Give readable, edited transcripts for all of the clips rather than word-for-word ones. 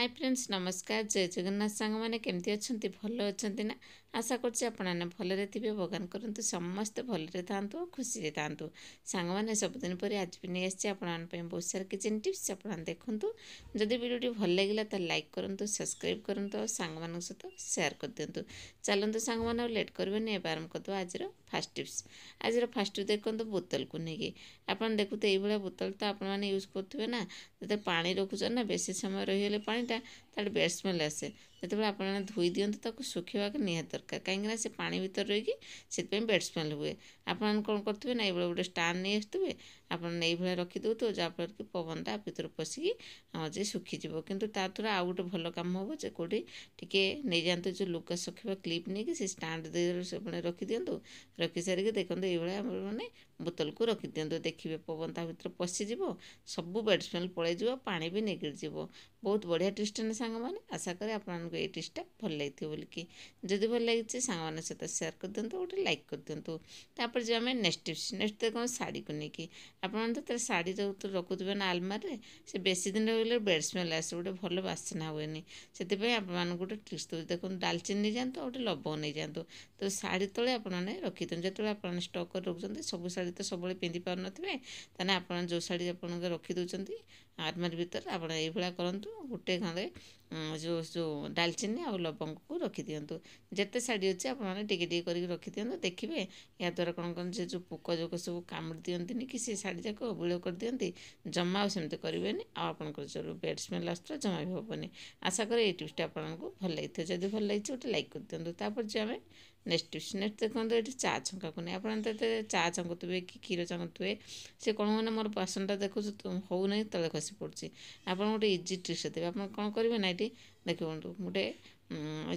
Hi friends नमस्कार जय जगन्नाथ सांग मैंने केमती अच्छा भल अच्छा ना आशा करने भलरे थे भगवान करतु समस्ते भलरे था खुशी था सांग मैंने सबुदिन पर आज भी नहीं आसी आपण बहुत सारा किचन टिप्स आप देखूँ जदि वीडियो भल लगे तो लाइक करूँ सब्सक्राइब करूँ और सांग मान सहित सेयार कर दिंतु चलते सांग मैंने लेट करेंगे ए आरम्भ करदे आज फास्ट टिप्स आज फास्ट टिप्स देखो बोतल को लेकिन आप देखो ये बोतल तो आपने यूज करेंगे ना जो पानी रखुच ना बेसी समय रहीगले पानीटा तार बेड स्मेल आसे जो आप धोई दिखाँ सुखा निहाती दरकार कहीं से पानी भर रही से बेड स्मेल हुए आप कौन करेंगे ना ये गोटे स्टांड नहीं आसुवे आप रखीदे जहाँफल कि पवनटा भर पशिकी जे सुखीज कि द्वारा आउ गोटे भल कम हम जो कौटी टे नहीं जातु जो लुगा सुखा क्लिप नहीं से स्टांड दे रखी दिंतु रखी सारिक देखो ये मैंने बोतल को रखी दिंतु देखिए पवन ता भर पशिज सब बेड स्मेल पलैज पानी भी निगड़ बहुत बढ़िया टिप्स ने सांग मैंने आशा करें आपको ये टिप्सटा भल लगी बोलिकी जदि भल लगी सांग मान सहित सेयार कर दिंतु गोटे लाइक कर दिंतु तापर जो आम नेक्स्ट टिप्स नेक्स्ट देखो शाढ़ी को लेकिन आप शाढ़ी जो रखुवे ना आलमारे से बेसी दिन रही बेड स्मेल आसे गोटे भल बासना हुए से आप गोटे टिप्स दूसरी देखो डालचिनी नहीं जातु गोटे लवंग नहीं जातु तो शाढ़ी तले आपने रखी दिखाँ जो आप स्टक कर रखुच्च सब शाढ़ी तो सब पिंधि पार ना आप जो शाढ़ी आप रखी दौरान आलमारी भर आप करूँ गोटे खंडे जो डालचिनी आ लवंग को रखी दिंतु जिते शाढ़ी अच्छे आपने कर रखी दिंतु देखिए या द्वारा कौन कौन से जो पोक जोक सब कामुड़ी दिखती कि सी शाढ़ी जाक बिल कर दिखती जमा सेमती करेंगे आपंकर जो बेड स्मेल आसा जमा भी हेनी आशा करें ये टिप्सटा आपको भल लगी जब भल लगी गोटे लाइक कर दिंतु तापर जो आम नेक्स्ट टिप्स नेक्स्ट देखो ये चा छंका को नहीं आप चा छंकुवे कि क्षीर छंकुवे से कौन मैंने मोर बासनटा देखो हो ना तले खसी पड़ी आप गोटे इजी टिप्स देवे आप कौन करेंगे ना ये देखो गोटे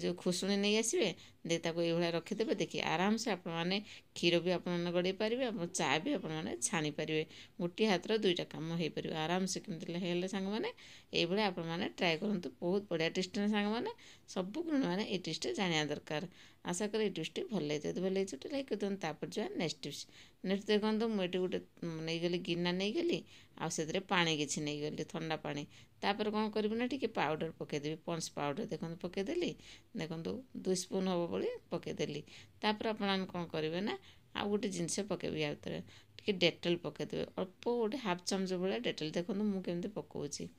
जो खुशुणी नहीं आसवे दे ये रखीदे देखिए आराम से आपने क्षीर भी आप गड़े पारे आप चा भी आपने छाणी पारे गोटे हाथर दुईटा कम हो पार आराम से कमी सांग मैंने ये आपने ट्राए करूँ बहुत बढ़िया टिप्स सांग मैंने सब मैंने ये टिप्सटा जाना दरकार आशा करें ये टिप्सटी भल लगी जब भल लगी लाइक कर दिखाँ तापर जो नेक्स्ट टिप्स नेक्स्ट देखो मुझे गोटे नहीं गली गिना नहीं गली आते पानी किसी नहीं गली ठंडा पानी तापर कौन करी ना टी पाउडर पकईदेवी पन्स पाउडर देखो पकईदेली देखो 2 स्पून हम भाई पकईदेली तापर आप कौन करेंगे ना आउ गोटे जिनस पकेबी आउे टी डेटल पकईदेवे अल्प गोटे हाफ चामच भाया डेटल देखो मुझे पकाऊँगी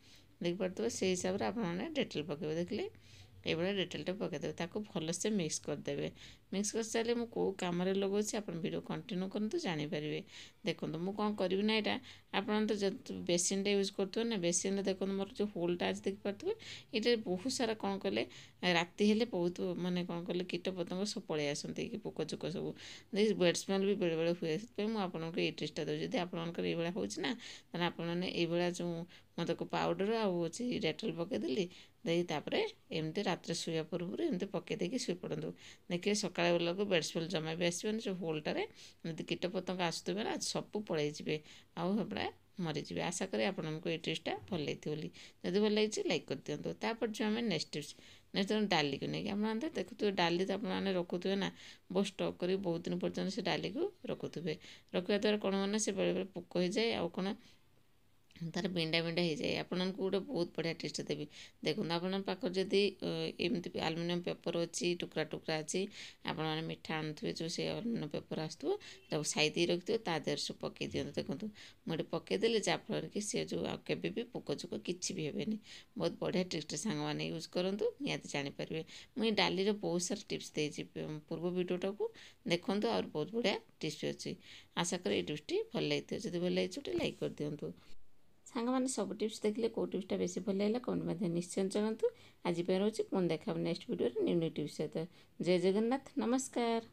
देखिपे से हिसाब से आपने डेटल पकेबे देखिले ये डेटलटा पकईदेवे ताको भलसे मिक्स करदे मिक्स कर सारे मुझे कौ कम लगे आप वीडियो कंटिन्यू करूँ जानीपर देखो मुझे कौन करी ना यहाँ आप तो बेसिन यूज करेंगे ना बेसिन देखो मोर जो होलटा आज देखिपे ये बहुत सारा कौन कले राति हेले बहुत माने कौन कले कीट पतंग सब पलि आसती कि पोक चोक सब बेड स्मेल भी बेले बेले हुए से आपको ये टिप्सटा दूसरी जब आपंकर ये होना आपने ये जो मतलब पाउडर आउे डेटल पकईदेली देखिए एमती रात शुआ पूर्व एमती पकईदे शुई पड़ू देखिए सका बेलू बेड स्मेल जमा भी आसबे जो होलटारे कीट पतंग आसुवे ना सब पलैजे आउे मरीजे आशा करें आपको ये टिप्सटा भल लगी जब भल लगी लाइक कर दिंतु तापर जो आम नेक्स्ट टिप्स नेक्स्ट डाली को लेकिन आप देखुए डाली तो आपने रखुवे ना बहुत स्टक कर बहुत दिन पर्यटन से डाली को रखुवे रखा द्वारा कौन मैंने से बेले बेले पोक हो जाए आउ कौन तार बिंडा बिंडा हो जाए आपको गोटे बहुत बढ़िया टिप्स देवी देखो आप जदि एमती आलुमिनियम पेपर अच्छी टुकड़ा टुकड़ा अच्छी आपने मिठा आणुवे जो से आलुमिनियम पेपर आसो साइड रखिए ता देहर सब पकई दिखाँ देखो मुझे पकईदेली जहाँफल कि सी जो केवे भी पोक चोक किसी भी हेनी बहुत बढ़िया टिप्स सांग मैंने यूज करूँ निहाती जानीपर मुझे डाली बहुत सारा टिप्स देती पूर्व भिडियोटा को देखूँ और बहुत बढ़िया टिप्स अच्छी आशा करें ये टिप्सटी भल लगी जब भल लगी गोटे लाइक कर दिंतु सांग मैंने सब टिप्स देखिए कौ टिप्सटा बेसी भल लगा कमेंट मध्य निश्चय जनातु आज रोचे पुणी देखा next video new new tips सहित जय जगन्नाथ नमस्कार।